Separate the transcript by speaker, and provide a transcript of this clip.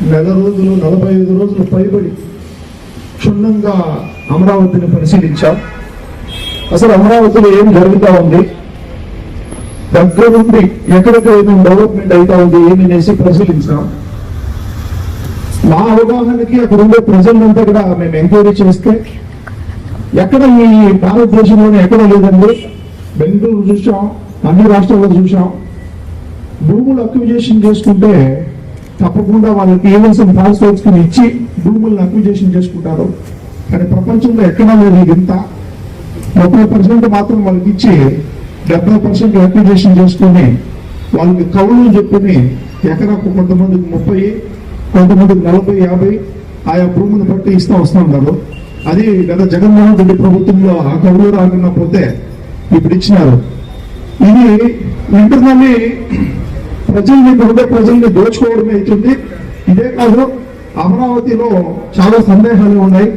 Speaker 1: నెల రోజులు 45 రోజులు పైబడి క్షుణ్ణంగా అమరావతిని పరిశీలించాం. అసలు అమరావతిలో ఏం జరుగుతూ ఉంది, దగ్గర నుండి ఎక్కడికి ఏమేమి డెవలప్మెంట్ అవుతా ఉంది ఏమనేసి పరిశీలించాం. మా అవగాహనకి అక్కడ ఉండే ప్రజలంతా కూడా మేము ఎంక్వైరీ చేస్తే ఎక్కడ ఈ భారతదేశంలోనే ఎక్కడ లేదండి. బెంగళూరు చూసాం, అన్ని రాష్ట్రాల్లో చూసాం. భూములు అక్విజిషన్ చేసుకుంటే తప్పకుండా వాళ్ళకి ఏవల్సిన పాస్పోర్ట్స్ కి ఇచ్చి భూములను అక్విజిషన్ చేసుకుంటారు. కానీ ప్రపంచంలో ఎక్కడా లేదు ఇంత. 30% మాత్రం వాళ్ళకి ఇచ్చి 70% అక్విజిషన్ చేసుకుని వాళ్ళకి కౌలు చెప్పుకుని ఎకరాకు కొంతమందికి 30, కొంతమందికి 40, 50 ఆయా భూమిని బట్టి వస్తూ ఉన్నారు. అది గత జగన్మోహన్ రెడ్డి ప్రభుత్వంలో ఆ కౌలు రాకుండా పోతే ఇప్పుడు ఇచ్చినారు. ఇది ఇంటర్నల్లీ ప్రజల్ని దోచుకోవడమే అవుతుంది. ఇదే కాదు, అమరావతిలో చాలా సందేహాలు ఉన్నాయి.